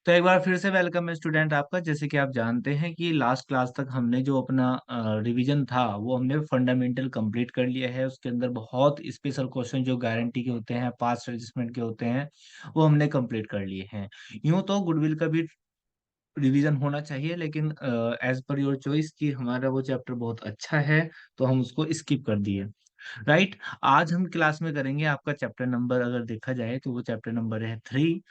तो एक बार फिर से वेलकम है स्टूडेंट आपका। जैसे कि आप जानते हैं कि लास्ट क्लास तक हमने जो अपना रिवीजन था वो हमने फंडामेंटल कंप्लीट कर लिया है। उसके अंदर बहुत स्पेशल क्वेश्चन जो गारंटी के होते हैं, पास्ट एडजस्टमेंट के होते हैं, वो हमने कंप्लीट कर लिए हैं। यूं तो गुडविल का भी रिवीजन होना चाहिए, लेकिन एज पर योर चॉइस कि हमारा वो चैप्टर बहुत अच्छा है तो हम उसको स्किप कर दिए। राइट। आज हम क्लास में करेंगे आपका चैप्टर नंबर, अगर देखा जाए तो वो चैप्टर नंबर है 3,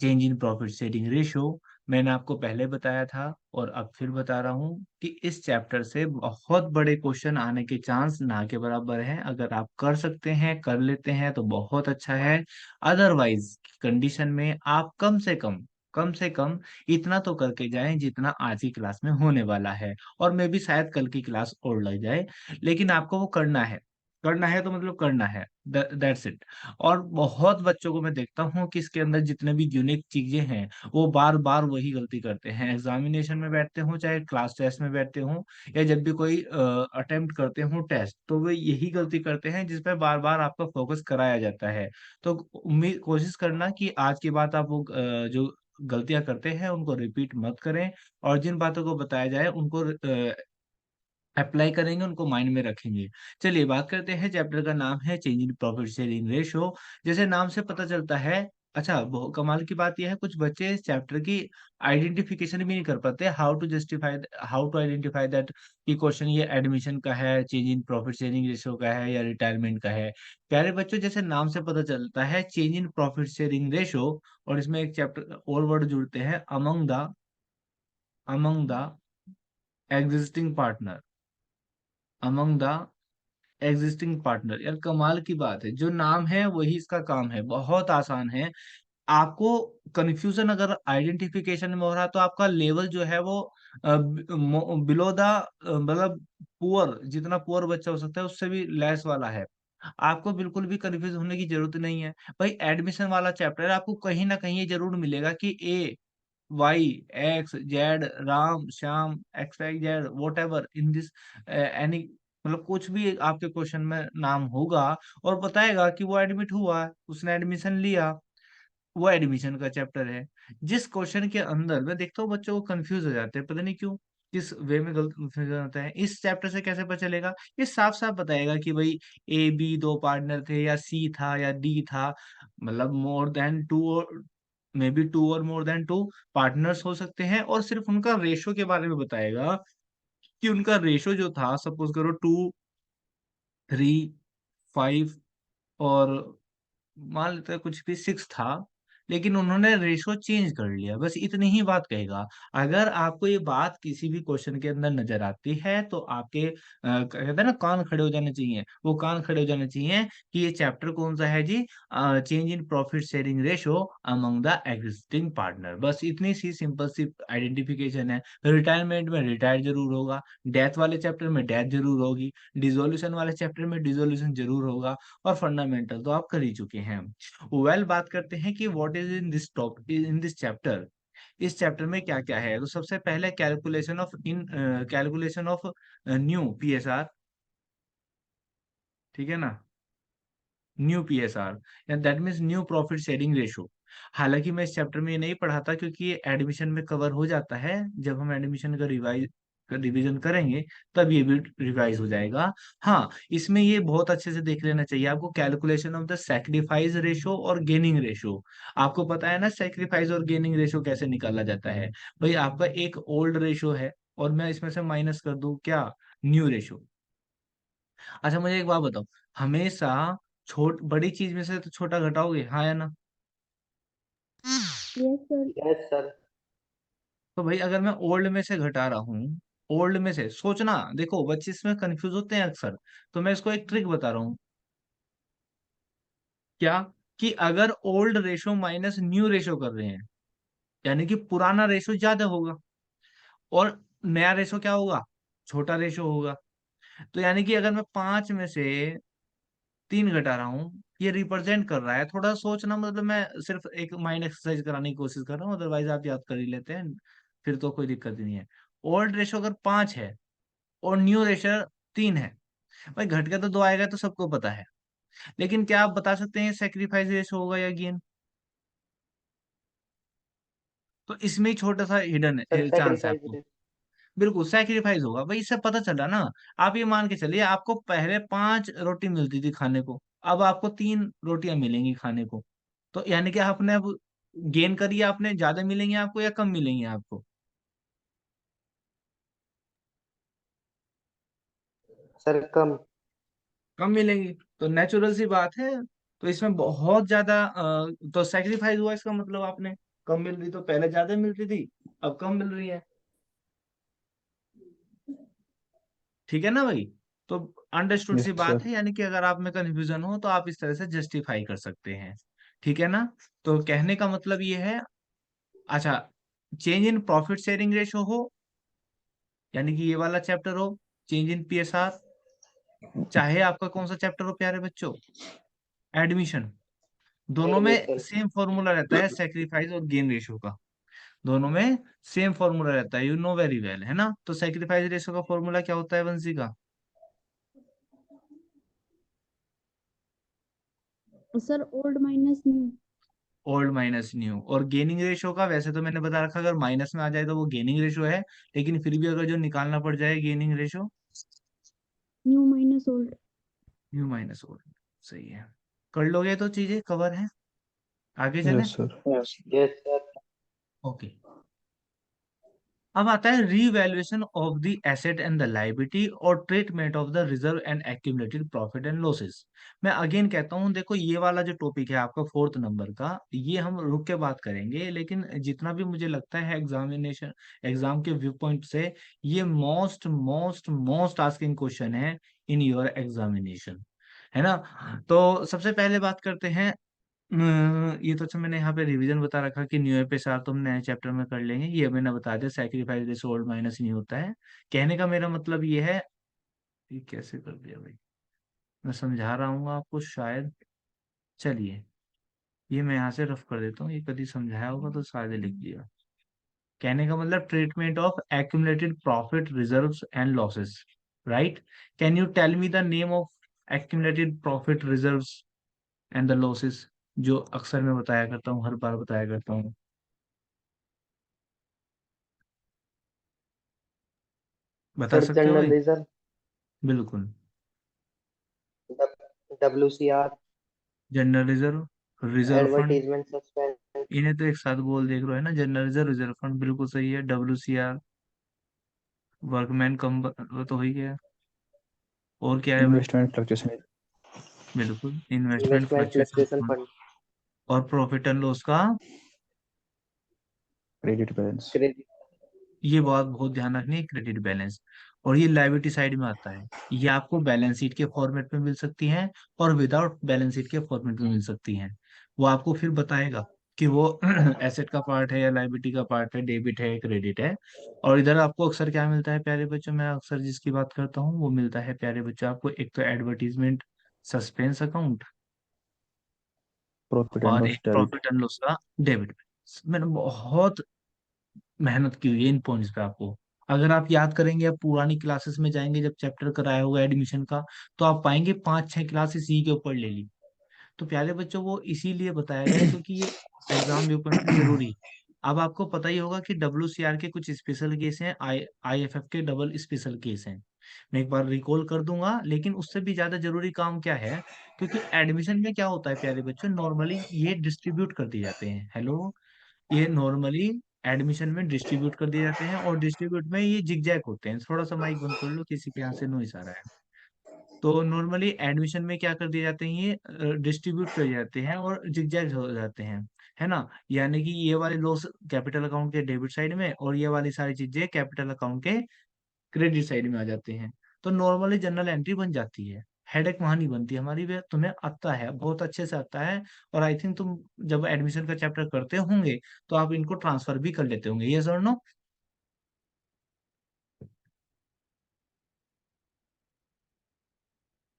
change in profit sharing ratio. मैंने आपको पहले बताया था और अब फिर बता रहा हूँ कि इस चैप्टर से बहुत बड़े क्वेश्चन आने के चांस ना के बराबर हैं। अगर आप कर सकते हैं, कर लेते हैं तो बहुत अच्छा है। अदरवाइज कंडीशन में आप कम से कम इतना तो करके जाएं जितना आज की क्लास में होने वाला है, और मे भी शायद कल की क्लास और लग जाए, लेकिन आपको वो करना है। करना है तो मतलब करना है, दैट्स इट। और बहुत बच्चों को मैं देखता हूँ कि इसके अंदर जितने भी यूनिक चीजें हैं वो बार बार वही गलती करते हैं। एग्जामिनेशन में बैठते हो, चाहे क्लास टेस्ट में बैठते हो, या जब भी कोई अटेम्प्ट करते हो टेस्ट, तो वे यही गलती करते हैं जिस पर बार बार आपका फोकस कराया जाता है। तो उम्मीद कोशिश करना कि आज की बात आप वो जो गलतियां करते हैं उनको रिपीट मत करें, और जिन बातों को बताया जाए उनको अप्लाई करेंगे, उनको माइंड में रखेंगे। चलिए बात करते हैं। चैप्टर का नाम है change in profit sharing ratio. जैसे नाम से पता चलता है, अच्छा बहुत कमाल की बात यह है, कुछ बच्चे इस चैप्टर की आइडेंटिफिकेशन भी नहीं कर पाते। हाउ टू आइडेंटिफाई दैट कि क्वेश्चन ये एडमिशन का है, change in profit sharing ratio का है, या रिटायरमेंट का है। प्यारे बच्चों, जैसे नाम से पता चलता है change in profit sharing ratio, और इसमें एक चैप्टर और वर्ड जुड़ते हैं, among the existing partner, among the existing partner. यार कमाल की बात है, जो नाम है वही इसका काम है, बहुत आसान है। आपको कंफ्यूजन अगर आइडेंटिफिकेशन में हो रहा है तो आपका लेवल जो है वो बिलो द मतलब पुअर, जितना पुअर बच्चा हो सकता है उससे भी लेस वाला है। आपको बिल्कुल भी कंफ्यूज होने की जरूरत नहीं है। भाई एडमिशन वाला चैप्टर है, आपको कहीं ना कहीं ये जरूर मिलेगा कि A Y X Z Ram Shyam X Y Z whatever in this any, मतलब कुछ भी आपके क्वेश्चन में नाम होगा और बताएगा कि वो एडमिट हुआ है, उसने एडमिशन लिया, वो एडमिशन का चैप्टर है। जिस क्वेश्चन के अंदर मैं देखता हूँ बच्चों को कंफ्यूज हो जाते हैं, पता नहीं क्यों, किस वे में गलत कंफ्यूज होता है। इस चैप्टर से कैसे पता चलेगा? ये साफ साफ बताएगा कि भाई ए बी दो पार्टनर थे, या सी था, या डी था, मतलब more than two, may be two और मोर देन टू पार्टनर्स हो सकते हैं, और सिर्फ उनका रेशो के बारे में बताएगा कि उनका रेशो जो था, सपोज करो 2, 3, 5, और मान लेते हैं कुछ भी 6 था, लेकिन उन्होंने रेशो चेंज कर लिया, बस इतनी ही बात कहेगा। अगर आपको ये बात किसी भी क्वेश्चन के अंदर नजर आती है तो आपके कहते हैं ना कान खड़े हो जाने चाहिए, वो कान खड़े हो जाने चाहिए कि ये चैप्टर कौन सा है जी, change in profit sharing ratio among the existing partner. बस इतनी सी सिंपल सी आइडेंटिफिकेशन है। रिटायरमेंट में रिटायर जरूर होगा, डेथ वाले चैप्टर में डेथ जरूर होगी, डिसोल्यूशन वाले चैप्टर में डिसोल्यूशन जरूर होगा, और फंडामेंटल तो आप कर ही चुके हैं। बात करते हैं कि what is in this top in this chapter. इस चैप्टर में क्या क्या है? तो सबसे पहले कैलकुलेशन ऑफ न्यू पीएसआर, ठीक है ना, new PSR, that means new profit sharing ratio. हालांकि मैं इस चैप्टर में ये नहीं पढ़ाता क्योंकि ये एडमिशन में कवर हो जाता है। जब हम एडमिशन का रिवीजन करेंगे तब ये भी रिवाइज हो जाएगा। हाँ, इसमें ये बहुत अच्छे से देख लेना चाहिए आपको, calculation of the sacrifice ratio और गेनिंग रेशो। आपको पता है ना सैक्रिफाइस और गेनिंग रेशो कैसे निकाला जाता है? भाई आपका एक ओल्ड रेशो है, और मैं इसमें से माइनस कर दूं क्या, न्यू रेशो। अच्छा मुझे एक बात बताओ, हमेशा छोट बड़ी चीज में से तो छोटा घटाओगे, हाँ या ना? Yes sir. Yes sir. तो भाई अगर मैं ओल्ड में से घटा रहा हूँ, ओल्ड में से सोचना, देखो बच्चे इसमें कंफ्यूज होते हैं अक्सर, तो मैं इसको एक ट्रिक बता रहा हूँ। क्या? कि अगर old ratio minus new ratio कर रहे हैं, यानी कि पुराना रेशो ज्यादा होगा, और नया रेशो क्या होगा, छोटा रेशो होगा। तो यानी कि अगर मैं 5 में से 3 घटा रहा हूँ, ये रिप्रेजेंट कर रहा है, थोड़ा सोचना, मतलब मैं सिर्फ एक माइंड एक्सरसाइज कराने की कोशिश कर रहा हूँ, अदरवाइज आप याद कर ही लेते हैं, फिर तो कोई दिक्कत ही नहीं है। ओल्ड रेशो अगर 5 है और न्यू रेशो 3 है, भाई घट के तो 2 आएगा तो सबको पता है, लेकिन क्या आप बता सकते हैं सेक्रीफाइस रेशो होगा या गेन? तो इसमें ही छोटा सा हिडन सर चांस है सेक्रीफाइस आपको। रेट। बिल्कुल सैक्रिफाइस होगा, वही इससे पता चला ना। आप ये मान के चलिए, आपको पहले 5 रोटी मिलती थी खाने को, अब आपको 3 रोटियां मिलेंगी खाने को। तो यानी कि आपने अब गेन करिए, आपने ज्यादा मिलेंगे आपको या कम मिलेंगे आपको? सर कम। कम मिलेंगी, तो नेचुरल सी बात है। तो इसमें बहुत ज्यादा तो सेक्रीफाइस हुआ, इसका मतलब आपने कम मिल रही, तो पहले ज्यादा मिलती थी, अब कम मिल रही है। ठीक है ना भाई? तो अंडरस्टूड यस सी बात सर। है, यानी कि अगर आप में कंफ्यूजन हो तो आप इस तरह से जस्टिफाई कर सकते हैं। ठीक है ना? तो कहने का मतलब ये है। अच्छा, change in profit sharing ratio हो, यानी कि ये वाला चैप्टर हो, चेंज इन पीएसआर, चाहे आपका कौन सा चैप्टर हो प्यारे बच्चों, एडमिशन, दोनों में एडमिशन। सेम फॉर्मूला रहता है सेक्रीफाइस और गेन रेशो का। दोनों में सेम फॉर्मूला रहता है, यू नो वेरी वेल, है ना? तो सेक्रीफाइस रेशो का फॉर्मूला क्या होता है वंशी का? Sir old minus new. Old minus new. और गेनिंग रेशो का वैसे तो मैंने बता रखा, अगर माइनस में आ जाए तो वो गेनिंग रेशो है, लेकिन फिर भी अगर जो निकालना पड़ जाए gaining ratio, new minus old. New minus old. सही है। कर लोगे तो चीजें कवर है। आगे चलें? Yes sir. Yes sir. Okay. अब आता है revaluation of the asset and the liability और treatment of the reserve and accumulated profit and losses. मैं अगेन कहता हूं, देखो ये वाला जो टॉपिक है आपका 4th नंबर का, ये हम रुक के बात करेंगे, लेकिन जितना भी मुझे लगता है एग्जामिनेशन, एग्जाम के व्यू पॉइंट से, ये most most most asking question है इन योर एग्जामिनेशन, है ना? तो सबसे पहले बात करते हैं। ये तो अच्छा, मैंने यहाँ पे रिवीजन बता रखा कि न्यू पे सार तो हम नए चैप्टर में कर लेंगे, ये मैंने बता दिया सैक्रिफाइस जैसे ओल्ड माइनस नहीं होता है। कहने का मेरा मतलब ये है, ये कैसे कर दिया भाई, मैं समझा रहा हूँ आपको शायद। चलिए, ये मैं यहाँ से रफ कर देता हूँ, ये कभी समझाया होगा तो शायद ही लिख दिया। कहने का मतलब treatment of accumulated profit reserves and losses, right? Can you tell me the name of accumulated profit reserves and the losses, जो अक्सर मैं बताया करता हूँ, हर बार बताया करता हूँ। बता सर सकते हो जनरल भाई? रिजर्व। बिल्कुल। WCR। General reserve, reserve fund. Advertisement suspense. इन्हें तो एक साथ बोल देख रहे हो, है ना? जनरल रिजर्व, रिजर्व फंड, बिल्कुल सही है। WCR, वर्कमैन कम, वो तो हो ही गया। और क्या है भाई? Investment fluctuation. बिल्कुल, investment investment fluctuation fluctuation fund. Fund. और प्रॉफिट एंड लॉस का, क्रेडिट बैलेंस। क्रेडिट। ये बात बहुत ध्यान रखनी है, क्रेडिट बैलेंस। और ये लायबिलिटी साइड में आता है। ये आपको बैलेंस शीट के फॉर्मेट में मिल सकती हैं, और विदाउट बैलेंस शीट के फॉर्मेट में मिल सकती हैं। वो आपको फिर बताएगा कि वो एसेट का पार्ट है या लायबिलिटी का पार्ट है, डेबिट है, क्रेडिट है। और इधर आपको अक्सर क्या मिलता है प्यारे बच्चों, मैं अक्सर जिसकी बात करता हूँ वो मिलता है प्यारे बच्चों आपको, एक तो advertisement suspense account, profit and और लॉस एक डेबिट। प्रॉफिट एंड लॉस का डेबिट। मैंने बहुत मेहनत की हुई है इन पॉइंट्स पे आपको। अगर आप याद करेंगे, आप पुरानी क्लासेस में जाएंगे, जब चैप्टर कराया होगा एडमिशन का, तो आप पाएंगे 5-6 क्लासेस इसी के ऊपर ले ली। तो प्यारे बच्चों, वो इसीलिए बताया गया है क्योंकि ये एग्जाम व्यू पॉइंट से जरूरी है। अब आपको पता ही होगा कि WCR के कुछ स्पेशल केस हैं, IFF के डबल स्पेशल केस हैं। मैं एक बार रिकॉल कर दूंगा, लेकिन उससे भी ज्यादा जरूरी काम क्या है, क्योंकि एडमिशन में क्या होता है प्यारे बच्चों, नॉर्मली ये डिस्ट्रीब्यूट कर दिए जाते हैं। हेलो, ये नॉर्मली एडमिशन में डिस्ट्रीब्यूट कर दिए जाते हैं, और डिस्ट्रीब्यूट में ये जिगजैग होते हैं। थोड़ा सा माइक बंद कर लो, किसी के यहाँ से नॉइस आ रहा है। तो नॉर्मली एडमिशन में क्या कर दिए जाते हैं, ये डिस्ट्रीब्यूट कर जाते हैं और जिगजैग हो जाते हैं, है ना? यानी कि ये वाले लॉस कैपिटल अकाउंट के डेबिट साइड में, और ये वाली सारी चीजें कैपिटल अकाउंट के क्रेडिट साइड में आ जाते हैं। तो नॉर्मली जनरल एंट्री बन जाती है, हेडेक वहां नहीं बनती हमारी। वे तुम्हें आता है, बहुत अच्छे से आता है। और आई थिंक तुम जब एडमिशन का चैप्टर करते होंगे तो आप इनको ट्रांसफर भी कर लेते होंगे, यस और नो?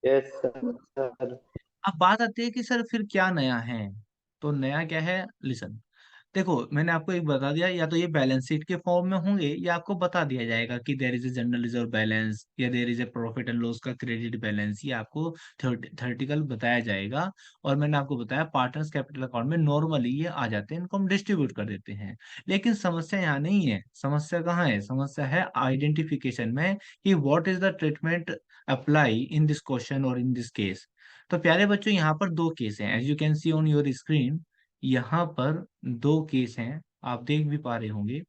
Yes sir. अब बात आती है कि सर फिर क्या नया है। तो नया क्या है, लिसन। देखो मैंने आपको एक बता दिया, या तो ये बैलेंस शीट के फॉर्म में होंगे या आपको बता दिया जाएगा कि there is a general reserve balance या there is a profit and loss का क्रेडिट बैलेंस, ये आपको थ्योरेटिकल बताया जाएगा। और मैंने आपको बताया पार्टनर्स कैपिटल अकाउंट में नॉर्मली ये आ जाते हैं, इनको हम डिस्ट्रीब्यूट कर देते हैं। लेकिन समस्या यहाँ नहीं है, समस्या कहाँ है? समस्या है आइडेंटिफिकेशन में कि what is the treatment apply in this question और इन दिस केस। तो प्यारे बच्चों यहाँ पर दो केस हैं, as you can see on your screen. यहाँ पर दो केस हैं, आप देख भी पा रहे होंगे,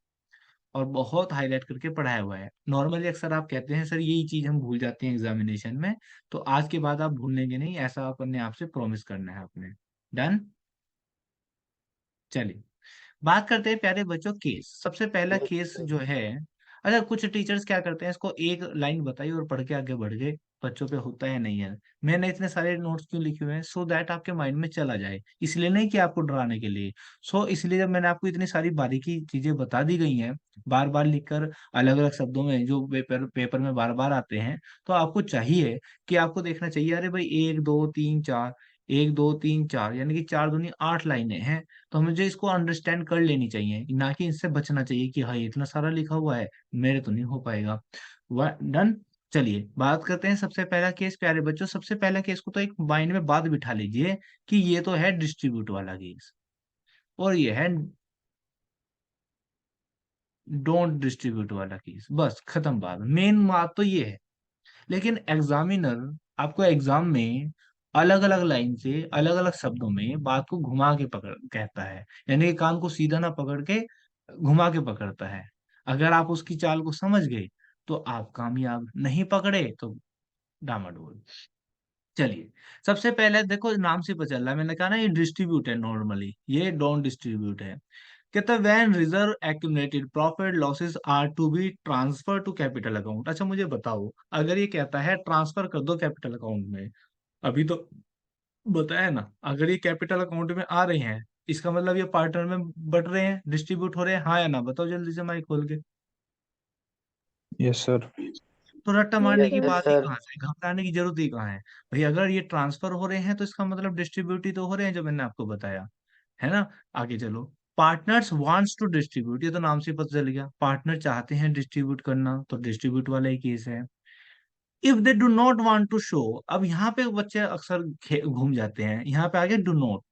और बहुत हाईलाइट करके पढ़ाया हुआ है। नॉर्मली अक्सर आप कहते हैं सर यही चीज हम भूल जाते हैं एग्जामिनेशन में, तो आज के बाद आप भूलेंगे नहीं, ऐसा अपने आप से प्रॉमिस करना है आपने। डन। चलिए बात करते हैं प्यारे बच्चों केस। सबसे पहला यस केस सर। जो है, अच्छा कुछ टीचर्स क्या करते हैं, इसको एक लाइन बताई और पढ़ के आगे बढ़ गए, बच्चों पे होता है नहीं है। मैंने इतने सारे नोट्स क्यों लिखे हुए हैं? सो दैट आपके माइंड में चला जाए, इसलिए नहीं कि आपको डराने के लिए। सो इसलिए जब मैंने आपको इतनी सारी बारीकी चीजें बता दी गई हैं, बार बार लिखकर अलग अलग शब्दों में जो पेपर पेपर में बार बार आते हैं, तो आपको चाहिए कि आपको देखना चाहिए, अरे भाई एक दो तीन चार, एक दो तीन चार, यानी कि चार दूनी आठ लाइनें हैं, तो मुझे इसको अंडरस्टैंड कर लेनी चाहिए, ना कि इससे बचना चाहिए कि हाँ इतना सारा लिखा हुआ है, मेरे तो नहीं हो पाएगा। डन। चलिए बात करते हैं सबसे पहला केस प्यारे बच्चों। सबसे पहला केस को तो एक माइंड में बात बिठा लीजिए कि ये तो है डिस्ट्रीब्यूट वाला केस, और ये है डोंट डिस्ट्रीब्यूट वाला केस। बस खत्म बात, मेन बात तो ये है। लेकिन एग्जामिनर आपको एग्जाम में अलग अलग लाइन से अलग अलग शब्दों में बात को घुमा के पकड़ कहता है, यानी कि कान को सीधा ना पकड़ के घुमा के पकड़ता है। अगर आप उसकी चाल को समझ गए तो आप कामयाब, नहीं पकड़े तो डामाडोल। चलिए सबसे पहले देखो नाम से पता चल रहा है, मैंने कहा ना ये डिस्ट्रीब्यूट है, नॉर्मली ये डोंट डिस्ट्रीब्यूट है। कहता है when reserve accumulated profit losses are to be transfer to capital account. अच्छा मुझे बताओ, अगर ये कहता है ट्रांसफर कर दो कैपिटल अकाउंट में, अभी तो बताया ना, अगर ये कैपिटल अकाउंट में आ रहे हैं, इसका मतलब ये पार्टनर में बट रहे हैं, डिस्ट्रीब्यूट हो रहे हैं, हाँ या ना? बताओ जल्दी से माइक खोल के। Yes sir. तो रट्टा यस मारने की सर। यस बात ही सर। कहाँ से, घबराने की जरूरत ही कहाँ है? भाई अगर ये ट्रांसफर हो रहे हैं तो इसका मतलब डिस्ट्रीब्यूट ही तो हो रहे हैं, जो मैंने आपको बताया है ना। आगे चलो, पार्टनर्स वांट्स टू डिस्ट्रीब्यूट, ये तो नाम से पता चल गया, पार्टनर चाहते हैं डिस्ट्रीब्यूट करना, तो डिस्ट्रीब्यूट वाला ही केस है। If they do not want to show, अब यहाँ पे बच्चे अक्सर घूम जाते हैं, यहाँ पे आगे डू नॉट।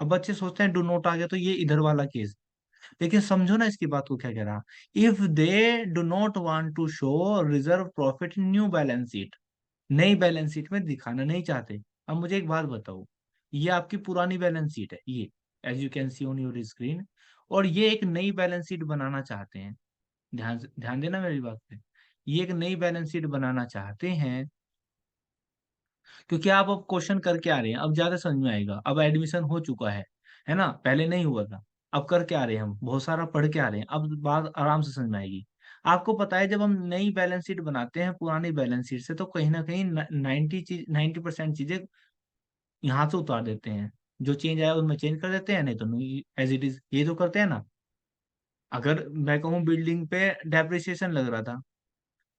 अब बच्चे सोचते हैं डू नॉट आ गया तो ये इधर वाला केस, लेकिन समझो ना इसकी बात को क्या कह रहा। If they do not want to show reserve profit in new balance sheet, नई बैलेंस शीट में दिखाना नहीं चाहते। अब मुझे एक बात बताओ, ये आपकी पुरानी बैलेंस शीट है ये, as you can see on your screen, और ये एक नई बैलेंस शीट बनाना चाहते हैं। ध्यान देना मेरी बात पे, ये एक नई बैलेंस शीट बनाना चाहते हैं, क्योंकि आप अब क्वेश्चन करके आ रहे हैं, अब ज्यादा समझ में आएगा, अब एडमिशन हो चुका है ना, पहले नहीं हुआ था। अब करके आ रहे हैं हम, बहुत सारा पढ़ के आ रहे हैं, अब बात आराम से समझ में आएगी। आपको पता है जब हम नई बैलेंस शीट बनाते हैं पुरानी बैलेंस शीट से, तो कहीं ना कहीं 90% चीजें यहाँ से उतार देते हैं, जो चेंज आया उनमें चेंज कर देते हैं, नहीं तो एज इट इज, ये तो करते हैं ना। अगर मैं कहूँ बिल्डिंग पे डेप्रिसिएशन लग रहा था,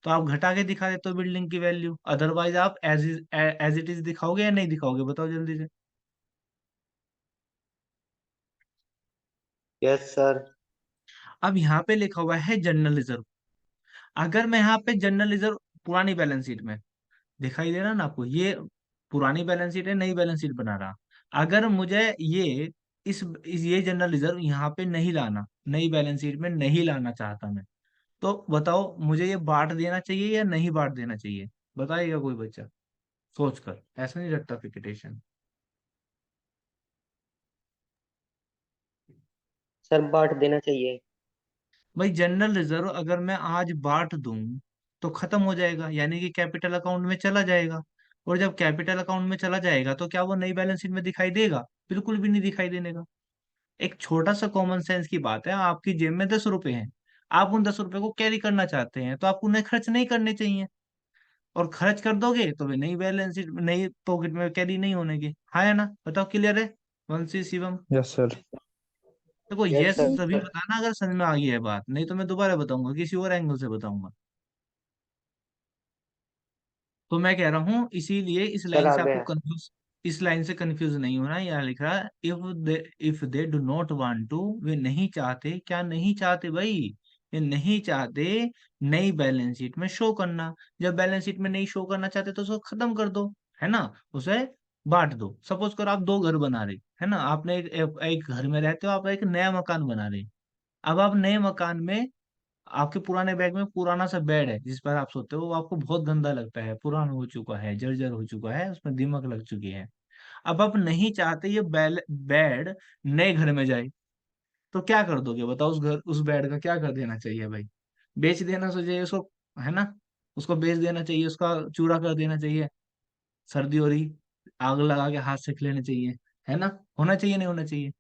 तो आप घटा के दिखा देते हो बिल्डिंग की वैल्यू, अदरवाइज आप एज इट इज दिखाओगे या नहीं दिखाओगे? बताओ जल्दी से। Yes sir. अब यहाँ पे लिखा हुआ है जनरल रिजर्व, अगर मैं यहाँ पे जनरल रिजर्व पुरानी बैलेंस शीट में, दिखाई दे रहा ना आपको, ये पुरानी बैलेंस शीट है, नई बैलेंस शीट बना रहा, अगर मुझे ये ये जनरल रिजर्व यहाँ पे नहीं लाना, नई बैलेंस शीट में नहीं लाना चाहता मैं, तो बताओ मुझे ये बांट देना चाहिए या नहीं बांट देना चाहिए? बताइएगा कोई बच्चा सोच कर, ऐसा नहीं रखता फिक्टेशन। सर बांट देना चाहिए। भाई जनरल रिजर्व अगर मैं आज बांट दूं तो खत्म हो जाएगा, यानी कि कैपिटल अकाउंट में चला जाएगा, और जब कैपिटल अकाउंट में चला जाएगा तो क्या वो नई बैलेंस शीट में दिखाई देगा? बिल्कुल भी नहीं दिखाई देने का। एक छोटा सा कॉमन सेंस की बात है, आपकी जेब में 10 रुपए हैं, आप उन 10 रुपए को कैरी करना चाहते हैं, तो आपको उन्हें खर्च नहीं करने चाहिए, और खर्च कर दोगे तो वे नई बैलेंस शीट, नई पॉकेट में कैरी नहीं होने के, हाँ या ना? बताओ क्लियर है? वंशी शिवम। Yes sir. देखो यस यस यस तभी सर। बताना अगर समझ में आ गई है बात, नहीं तो मैं दोबारा बताऊंगा, किसी और एंगल से बताऊंगा। तो मैं कह रहा हूँ इसीलिए इस सर लाइन आ से आपको गया। कंफ्यूज, इस लाइन से कंफ्यूज नहीं होना। यहाँ लिख रहा है if they do not want to, वे नहीं चाहते, क्या नहीं चाहते भाई, ये नहीं चाहते नई बैलेंस शीट में शो करना। जब बैलेंस शीट में नहीं शो करना चाहते तो उसको खत्म कर दो, है ना, उसे बांट दो। सपोज करो आप दो घर बना रहे, है ना, आपने एक घर में रहते हो, आप एक नया मकान बना रहे। अब आप नए मकान में, आपके पुराने बैग में पुराना सा बेड है जिस पर आप सोते हो, वो आपको बहुत गंदा लगता है, पुराना हो चुका है, जर्जर हो चुका है, उसमें दीमक लग चुकी है। अब आप नहीं चाहते ये बेड नए घर में जाए, तो क्या कर दोगे बताओ, उस बेड का क्या कर देना चाहिए भाई? बेच देना चाहिए उसको, है ना, उसको बेच देना चाहिए, उसका चूरा कर देना चाहिए, सर्दी हो रही, आग लगा के हाथ सेक लेने चाहिए, है ना, होना चाहिए नहीं होना चाहिए?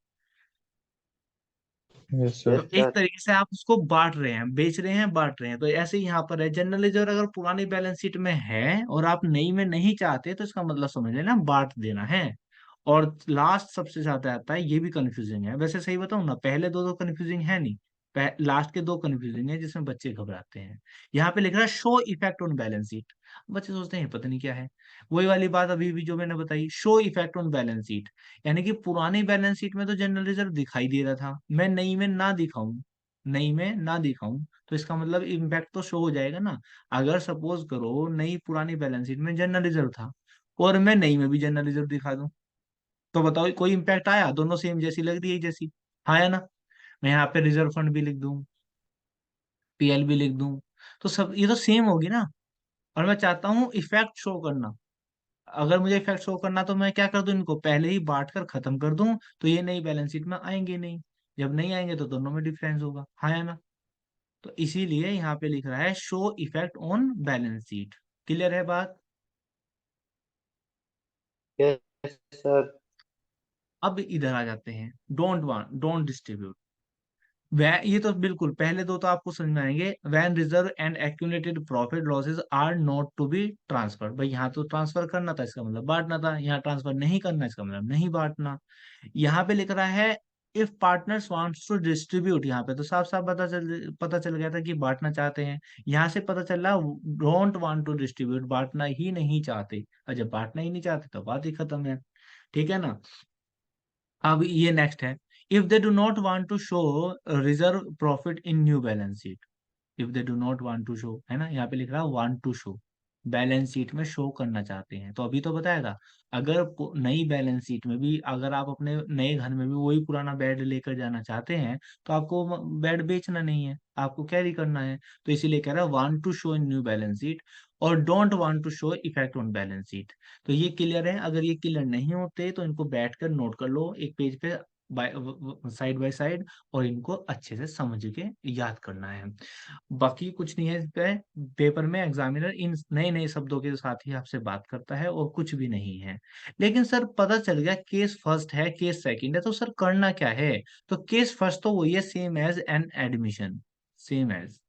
Yes, yes sir. तो एक सर। तरीके से आप उसको बांट रहे हैं, बेच रहे हैं, बांट रहे हैं। तो ऐसे ही यहाँ पर है, जनरल रिजर्व अगर पुरानी बैलेंस शीट में है और आप नई में नहीं चाहते, तो इसका मतलब समझ लेना बांट देना है। और लास्ट सबसे ज्यादा आता है, ये भी कंफ्यूजिंग है। वैसे सही बताऊं ना, पहले दो तो कंफ्यूजिंग है नहीं, लास्ट के दो कंफ्यूजिंग है, जिसमें बच्चे घबराते हैं। यहाँ पे लिख रहा है show effect on balance sheet, बच्चे सोचते हैं पता नहीं क्या है। वही वाली बात अभी भी जो मैंने बताई, show effect on balance sheet, यानी कि पुरानी बैलेंस शीट में तो जनरल रिजर्व दिखाई दे रहा था, मैं नई में ना दिखाऊं, नई में ना दिखाऊं, तो इसका मतलब इम्पैक्ट तो शो हो जाएगा ना। अगर सपोज करो नई पुरानी बैलेंस शीट में जनरल रिजर्व था और मैं नई में भी जनरल रिजर्व दिखा दूं, तो बताओ कोई इम्पैक्ट आया? दोनों सेम जैसी लग रही है, जैसी, हाँ या ना? मैं यहाँ पे रिजर्व फंड भी लिख दूं, पीएल भी लिख दूं, तो सब ये तो सेम होगी ना। और मैं चाहता हूँ इफेक्ट शो करना। अगर मुझे इफेक्ट शो करना तो मैं क्या कर दूं, इनको पहले ही बांट कर खत्म कर दूं, तो ये नई बैलेंस शीट में आएंगे नहीं। जब नहीं आएंगे तो दोनों में डिफरेंस होगा, हाँ या ना? तो इसीलिए यहाँ पे लिख रहा है show effect on balance sheet. Clear है बात? Yes sir. अब इधर आ जाते हैं, डोंट डिस्ट्रीब्यूट। वह ये तो बिल्कुल पहले दो तो आपको समझ में आएंगे। When reserve and accumulated profit losses are not to be transfer, भाई यहाँ तो ट्रांसफर करना था, इसका मतलब बांटना था। यहाँ ट्रांसफर नहीं करना, इसका मतलब नहीं बांटना। यहाँ पे लिख रहा है if partners wants to distribute, यहाँ पे तो साफ साफ पता चल गया था कि बांटना चाहते हैं। यहाँ से पता चल रहा डोंट वांट टू डिस्ट्रीब्यूट, बांटना ही नहीं चाहते। और जब बांटना ही नहीं चाहते तो बात ही खत्म है, ठीक है ना? अब ये नेक्स्ट है, if they do not want to show reserve profit in new balance sheet. If they do not want to show, है ना, यहाँ पे लिख रहा है want to show, balance sheet में शो करना चाहते हैं। तो अभी तो बताया था, अगर नई बैलेंस शीट में भी अगर आप अपने नए घर में भी वही पुराना बेड लेकर जाना चाहते हैं, तो आपको बेड बेचना नहीं है, आपको कैरी करना है। तो इसीलिए कह रहा है want to show in new balance sheet और don't want to show effect on balance sheet. तो ये क्लियर है? अगर ये क्लियर नहीं होते तो इनको बैठ कर नोट कर लो एक पेज पे, साइड बाय साइड, और इनको अच्छे से समझ के याद करना है। बाकी कुछ नहीं है इस पे। पेपर में एग्जामिनर इन नए नए शब्दों के साथ ही आपसे बात करता है और कुछ भी नहीं है। लेकिन सर पता चल गया केस फर्स्ट है, केस सेकंड है, तो सर करना क्या है? तो केस फर्स्ट तो वही है, same as an admission, same as,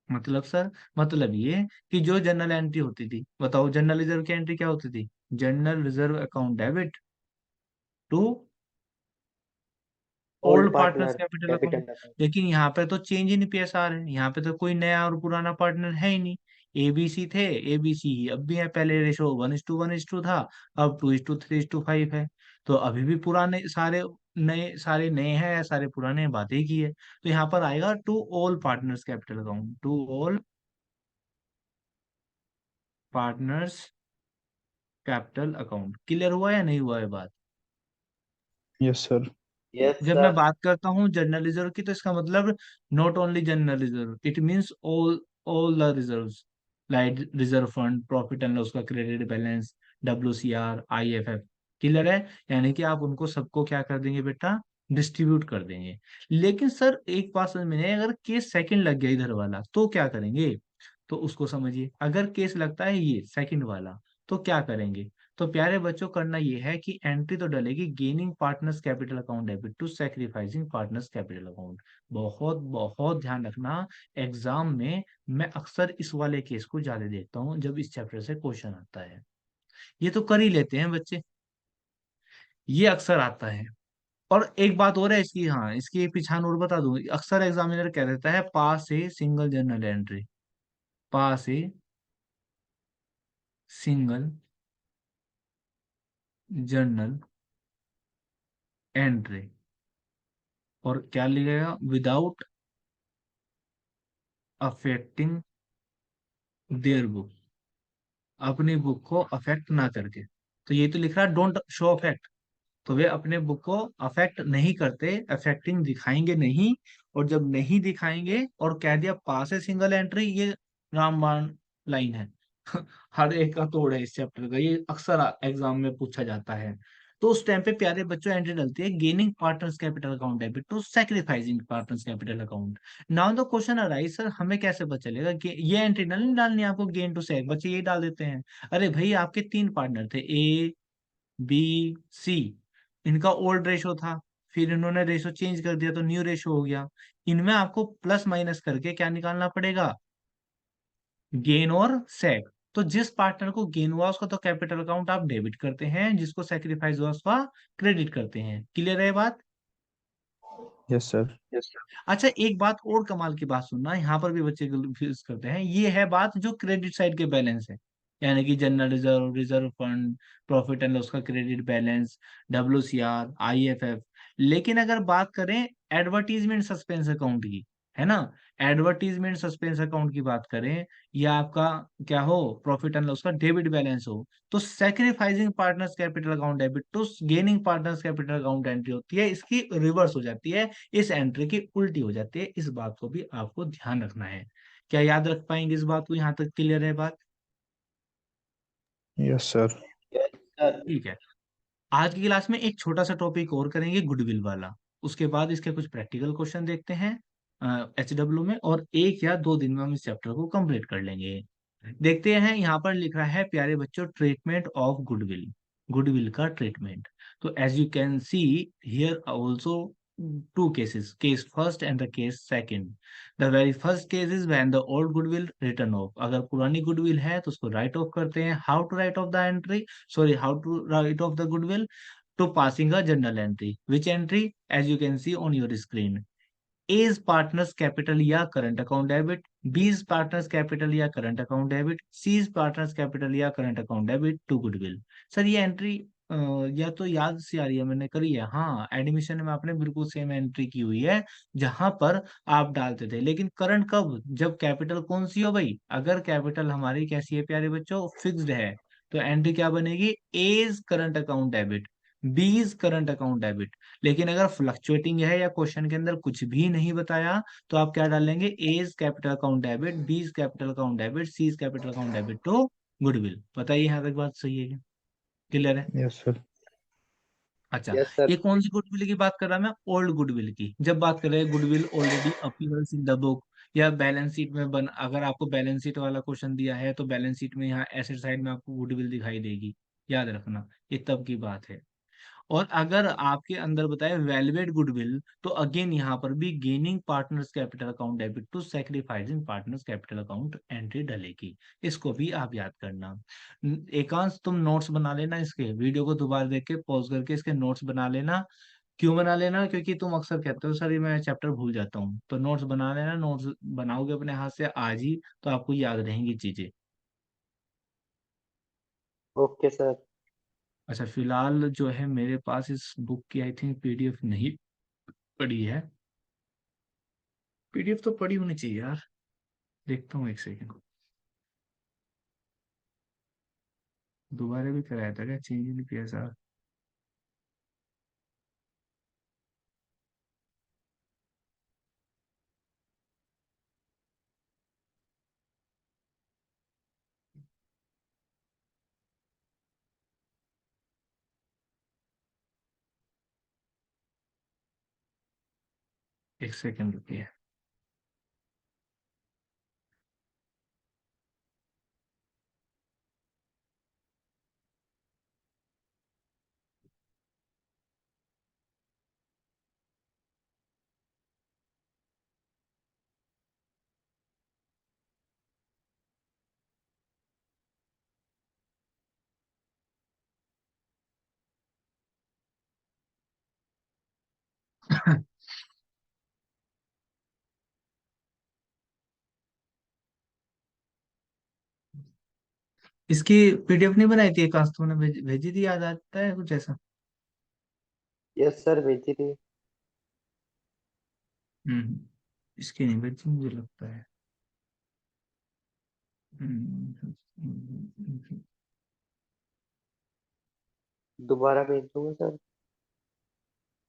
मतलब सर, मतलब ये कि जो जनरल एंट्री होती थी, बताओ जनरल रिजर्व की एंट्री क्या होती थी? General reserve account debit to old old partners partner capital account. Capital account. लेकिन यहाँ पे तो चेंज इन पीएसआर है, यहाँ पे तो कोई नया और पुराना पार्टनर है ही नहीं। एबीसी थे, एबीसी ही अब भी है, पहले रेशो 1:1:2 था, अब 2:3:5 है। तो अभी भी पुराने सारे, सारे नए हैं या सारे पुराने हैं, बात एक ही है। तो यहाँ पर आएगा to all partners capital account, to all partners capital account. Clear हुआ या नहीं हुआ है बात? Yes, sir. यस जब मैं सर। बात करता हूँ जनरल रिजर्व की, तो इसका मतलब not only general reserve, it means all the reserves, like reserve fund, profit and loss का credit balance, WCR, IFF। Clear है? यानी कि आप उनको सबको क्या कर देंगे बेटा, डिस्ट्रीब्यूट कर देंगे। लेकिन सर एक बात समझ में नहीं आई, अगर केस सेकंड लग गया इधर वाला तो क्या करेंगे? तो उसको समझिए, अगर केस लगता है ये सेकंड वाला, तो क्या करेंगे? तो प्यारे बच्चों, करना ये है कि एंट्री तो डलेगी gaining partners capital account debit to sacrificing partners capital account. बहुत बहुत ध्यान रखना, एग्जाम में मैं अक्सर इस वाले केस को ज्यादा देखता हूँ जब इस चैप्टर से क्वेश्चन आता है। ये तो कर ही लेते हैं बच्चे, ये अक्सर आता है। और एक बात और है इसकी, हाँ इसकी एक पहचान और बता दूं, अक्सर एग्जामिनर कह देता है pass a single journal entry, pass a single journal entry, और क्या लिखेगा, विदाउट अफेक्टिंग देयर बुक, अपनी बुक को अफेक्ट ना करके। तो ये तो लिख रहा है डोंट शो अफेक्ट, तो वे अपने बुक को अफेक्ट नहीं करते, अफेक्टिंग दिखाएंगे नहीं। और जब नहीं दिखाएंगे और कह दिया पास है सिंगल एंट्री, ये रामबाण लाइन है। हर एक का तोड़ है इस चैप्टर का, ये अक्सर एग्जाम में पूछा जाता है। तो उस टाइम पे प्यारे बच्चों एंट्री डलती है, gaining partners capital account debit to sacrificing partners capital account. Now the question arise, sir हमें कैसे पता चलेगा कि ये एंट्री नहीं डालनी है आपको, गेन टू सैक, बच्चे ये डाल देते हैं। अरे भाई आपके तीन पार्टनर थे, ए बी सी, इनका ओल्ड रेशो था, फिर इन्होंने रेशो चेंज कर दिया तो न्यू रेशो हो गया। इनमें आपको प्लस माइनस करके क्या निकालना पड़ेगा, गेन और सेक। तो जिस पार्टनर को गेन हुआ उसका तो कैपिटल अकाउंट आप डेबिट करते हैं, जिसको सेक्रीफाइस हुआ उसका क्रेडिट करते हैं। क्लियर है ये बात? Yes sir. अच्छा एक बात और कमाल की बात सुनना, यहाँ पर भी बच्चे कंफ्यूज करते हैं, ये है बात जो क्रेडिट साइड के बैलेंस है, यानी कि general reserve, reserve fund, profit and loss का क्रेडिट बैलेंस, WCR, IFF। लेकिन अगर बात करें एडवर्टीजमेंट सस्पेंस अकाउंट की, है ना, एडवर्टीजमेंट सस्पेंस अकाउंट की बात करें, या आपका क्या हो, प्रॉफिट एंड लॉस का डेबिट बैलेंस हो, तो sacrificing partners capital account debit to gaining partners capital account entry होती है, इसकी रिवर्स हो जाती है, इस एंट्री की उल्टी हो जाती है। इस बात को भी आपको ध्यान रखना है। क्या याद रख पाएंगे इस बात को, यहाँ तक क्लियर है बात? Yes sir. Yes sir. ठीक है। आज की क्लास में एक छोटा सा टॉपिक और करेंगे, गुडविल वाला। उसके बाद इसके कुछ प्रैक्टिकल क्वेश्चन देखते हैं HW में, और एक या दो दिन में हम इस चैप्टर को कंप्लीट कर लेंगे। देखते हैं, यहाँ पर लिख रहा है प्यारे बच्चों, ट्रीटमेंट ऑफ गुडविल, गुडविल का ट्रीटमेंट। तो as you can see here also two cases, case first and the case second. The very first case is when the old goodwill return off, अगर पुरानी गुडविल है तो उसको right off करते हैं। How to write off the entry, sorry, how to write off the goodwill, to passing a journal entry, which entry, as you can see on your screen, A is partners capital या current account debit, B is partners capital या current account debit, C is partners capital या current account debit to goodwill. Sir ये entry या तो याद से आ रही है, मैंने करी है, हाँ एडमिशन में आपने बिल्कुल सेम एंट्री की हुई है जहां पर आप डालते थे। लेकिन करंट कब, जब कैपिटल कौन सी हो भाई, अगर कैपिटल हमारी कैसी है प्यारे बच्चों, फिक्स्ड है, तो एंट्री क्या बनेगी, A is current account debit, B is current account debit. लेकिन अगर फ्लक्चुएटिंग है या क्वेश्चन के अंदर कुछ भी नहीं बताया, तो आप क्या डालेंगे, A is capital account debit, B is capital account debit, C is capital account debit to goodwill. बताइए यहाँ तक बात सही है क्या, क्लियर है? Yes sir. अच्छा, यस सर। ये कौन सी गुडविल की बात कर रहा मैं, ओल्ड गुडविल की। जब बात कर रहे हैं goodwill already appears in the book, या बैलेंस शीट में बन, अगर आपको बैलेंस शीट वाला क्वेश्चन दिया है तो बैलेंस शीट में यहाँ एसेट साइड में आपको गुडविल दिखाई देगी, याद रखना, ये तब की बात है। और अगर आपके अंदर बताए वैल्यूएट गुडविल, तो अगेन यहाँ पर भी gaining partners capital account debit to sacrificing partners capital account entry डलेगी। इसको भी आप याद करना। एकांश तुम नोट्स बना लेना, इसके वीडियो को दोबारा देख के पॉज करके इसके नोट्स बना लेना। क्यों बना लेना, क्योंकि तुम अक्सर कहते हो सर ये मैं चैप्टर भूल जाता हूँ, तो नोट्स बना लेना। नोट्स बनाओगे अपने हाथ से आज ही तो आपको याद रहेंगी चीजें। Okay sir. अच्छा फिलहाल जो है मेरे पास इस बुक की आई थिंक PDF नहीं पड़ी है, PDF तो पड़ी होनी चाहिए यार, देखता हूँ एक सेकंड। दोबारा भी कराया था क्या, चेंज नहीं किया सर? एक सेकंड रुकिए। इसकी पीडीएफ नहीं बनाई थी, एकांश तुमने भेजी थी, याद आता है कुछ ऐसा? यस सर, भेजी थी। हम्म। इसकी नहीं भेजी मुझे लगता है। हम्म। दोबारा भेज दूंगा सर।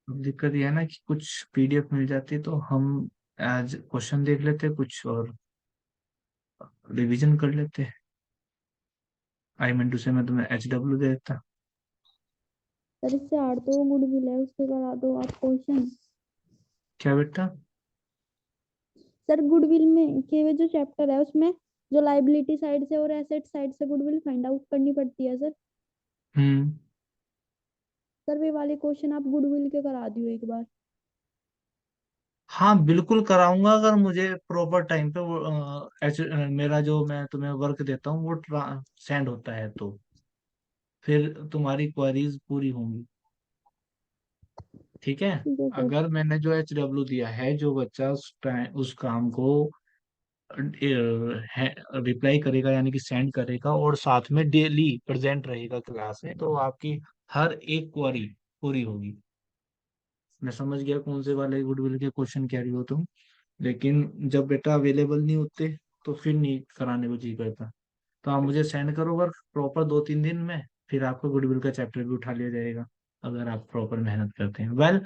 अब दिक्कत यह है ना कि कुछ पीडीएफ मिल जाती तो हम आज क्वेश्चन देख लेते कुछ और रिवीजन कर लेते। आई मीन टू से मैं तुम्हें HW दे देता। सर इससे आर तो गुडविल है, उसके करा दो आप क्वेश्चन। क्या बेटा? सर गुडविल में के जो चैप्टर है उसमें जो लाइबिलिटी साइड से और एसेट साइड से गुडविल फाइंड आउट करनी पड़ती है सर। हम्म। सर वे वाले क्वेश्चन आप गुडविल के करा दियो एक बार। हाँ बिल्कुल कराऊंगा, अगर मुझे प्रॉपर टाइम पे वो मेरा जो मैं तुम्हें वर्क देता हूँ वो सेंड होता है तो फिर तुम्हारी क्वेरीज पूरी होंगी। ठीक है। ठीक है सर। अगर मैंने जो HW दिया है, जो बच्चा उस काम को रिप्लाई करेगा यानी कि सेंड करेगा और साथ में डेली प्रेजेंट रहेगा क्लास में, तो आपकी हर एक क्वेरी पूरी होगी। मैं समझ गया कौन से वाले गुडविल के क्वेश्चन कह रही हो तुम, लेकिन जब बेटा अवेलेबल नहीं होते तो फिर नहीं कराने को जी करता। तो आप मुझे सेंड करो वर्क प्रॉपर 2-3 दिन में, फिर आपको गुडविल का चैप्टर भी उठा लिया जाएगा अगर आप प्रॉपर मेहनत करते हैं।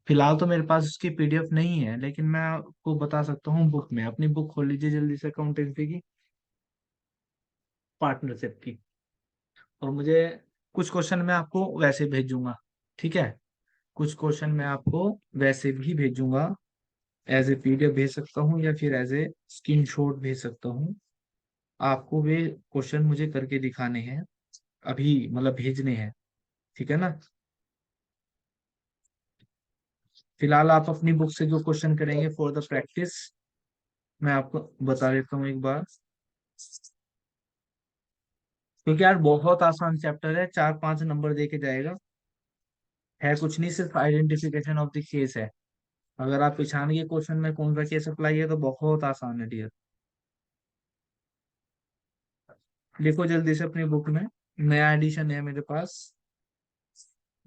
फिलहाल तो मेरे पास उसकी पीडीएफ नहीं है, लेकिन मैं आपको बता सकता हूँ बुक में। अपनी बुक खोल लीजिए जल्दी से, अकाउंटेंसी की पार्टनरशिप की, और मुझे कुछ क्वेश्चन मैं आपको वैसे भेजूंगा। ठीक है। कुछ क्वेश्चन मैं आपको वैसे भी भेजूंगा, एज ए पीडीएफ भेज सकता हूँ या फिर एज ए स्क्रीनशॉट भेज सकता हूँ। आपको वे क्वेश्चन मुझे करके दिखाने हैं अभी, मतलब भेजने हैं। ठीक है ना। फिलहाल आप अपनी बुक से जो क्वेश्चन करेंगे फॉर द प्रैक्टिस, मैं आपको बता देता हूँ एक बार, क्योंकि यार बहुत आसान चैप्टर है, 4-5 नंबर दे के जाएगा। है कुछ नहीं, सिर्फ आइडेंटिफिकेशन ऑफ द केस है। अगर आप पहचानिए क्वेश्चन में कौन सा केस अप्लाई है तो बहुत आसान है डियर। लिखो जल्दी से अपनी बुक में, नया एडिशन है मेरे पास,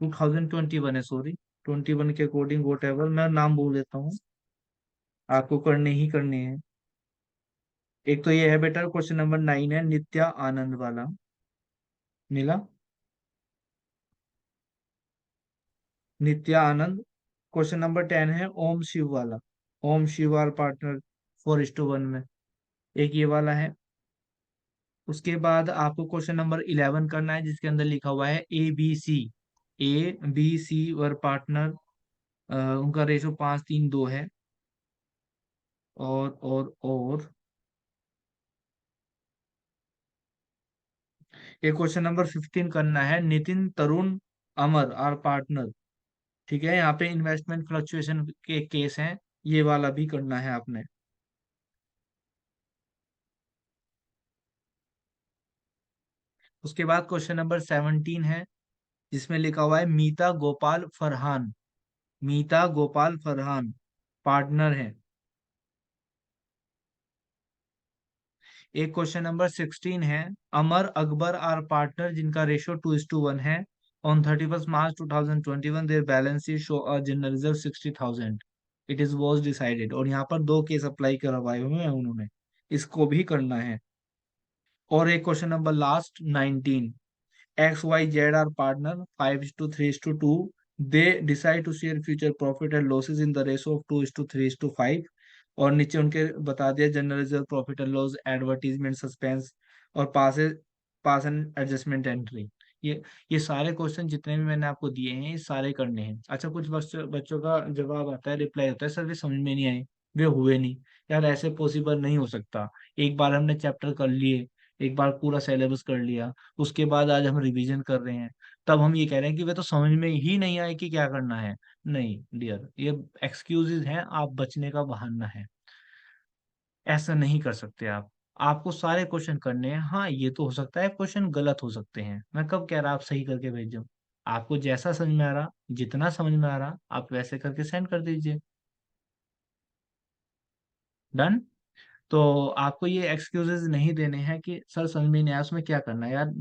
2021 है, सॉरी 21 के अकॉर्डिंग वोट एवर, मैं नाम बोल देता हूँ, आपको करने ही करने हैं। एक तो ये है बेटा, क्वेश्चन नंबर 9 है नित्या आनंद वाला, मिला? नित्या आनंद। क्वेश्चन नंबर 10 है ओम शिव वाला, ओम शिव आर पार्टनर 4:1 में, एक ये वाला है। उसके बाद आपको क्वेश्चन नंबर 11 करना है, जिसके अंदर लिखा हुआ है ABC, ABC वर पार्टनर, उनका रेशो 5:3:2 है। और ये क्वेश्चन नंबर 15 करना है नितिन तरुण अमर आर पार्टनर। ठीक है, यहाँ पे इन्वेस्टमेंट फ्लक्चुएशन के केस हैं, ये वाला भी करना है आपने। उसके बाद क्वेश्चन नंबर 17 है, जिसमें लिखा हुआ है मीता गोपाल फरहान, मीता गोपाल फरहान पार्टनर है। एक क्वेश्चन नंबर 16 है अमर अकबर आर पार्टनर, जिनका रेशियो 2:1 है। On 31 March 2021 their balance sheet show a general reserve 60,000, it is was decided. और यहाँ पर दो केस अप्लाई करवाए हुए हैं उन्होंने, इसको भी करना है। और एक question number last 19, XYZ are partner 5:3:2, they decide to share future profit and losses in the ratio of 2:3:5। और नीचे उनके बता दिया general reserve, profit and loss, advertisement, suspense और पास एंड एडजस्टमेंट एंट्री। ये सारे क्वेश्चन जितने भी मैंने आपको दिए हैं ये सारे करने हैं। अच्छा, कुछ बच्चों बच्चों का जवाब आता है, रिप्लाई होता है सर वे समझ में नहीं आए, वे हुए नहीं। यार ऐसे पॉसिबल नहीं हो सकता। एक बार हमने चैप्टर कर लिए, एक बार पूरा सिलेबस कर लिया, उसके बाद आज हम रिवीजन कर रहे हैं, तब हम ये कह रहे हैं कि वे तो समझ में ही नहीं आए कि क्या करना है। नहीं डियर, ये एक्सक्यूजेज हैं, आप बचने का बहाना है। ऐसा नहीं कर सकते आप। आपको सारे क्वेश्चन करने हैं। हाँ ये तो हो सकता है क्वेश्चन गलत हो सकते हैं, मैं कब कह रहा आप सही करके भेजो। आपको जैसा समझ में आ रहा, जितना समझ में आ रहा, आप वैसे करके सेंड कर दीजिए। डन। तो आपको ये एक्सक्यूजेस नहीं देने हैं कि सर समझ में नहीं आया उसमें क्या करना है यार,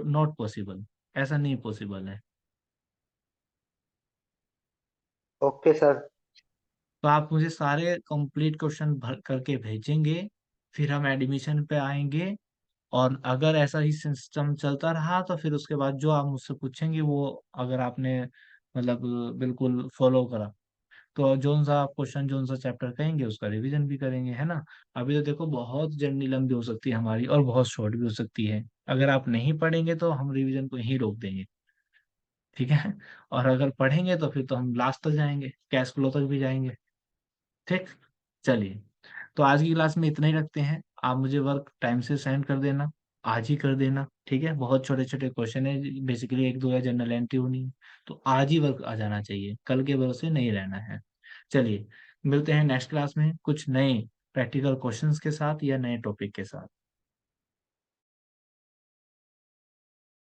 नॉट पॉसिबल, ऐसा नहीं पॉसिबल है। Okay sir. तो आप मुझे सारे कंप्लीट क्वेश्चन भर करके भेजेंगे, फिर हम एडमिशन पे आएंगे। और अगर ऐसा ही सिस्टम चलता रहा तो फिर उसके बाद जो आप मुझसे पूछेंगे वो, अगर आपने मतलब बिल्कुल फॉलो करा, तो जोन सा आप क्वेश्चन जोन सा चैप्टर कहेंगे उसका रिवीजन भी करेंगे, है ना। अभी तो देखो बहुत जर्नी लंबी हो सकती है हमारी और बहुत शॉर्ट भी हो सकती है। अगर आप नहीं पढ़ेंगे तो हम रिवीजन को यहीं रोक देंगे, ठीक है। और अगर पढ़ेंगे तो फिर तो हम लास्ट तक जाएंगे, कैश फ्लो तक भी जाएंगे। ठीक, चलिए। तो आज की क्लास में इतना ही रखते हैं। आप मुझे वर्क टाइम से सेंड कर देना, आज ही कर देना, ठीक है। बहुत छोटे छोटे क्वेश्चन है, बेसिकली एक दो या जनरल एंट्री होनी है, तो आज ही वर्क आ जाना चाहिए, कल के भरोसे नहीं रहना है। चलिए, मिलते हैं नेक्स्ट क्लास में कुछ नए प्रैक्टिकल क्वेश्चंस के साथ या नए टॉपिक के साथ।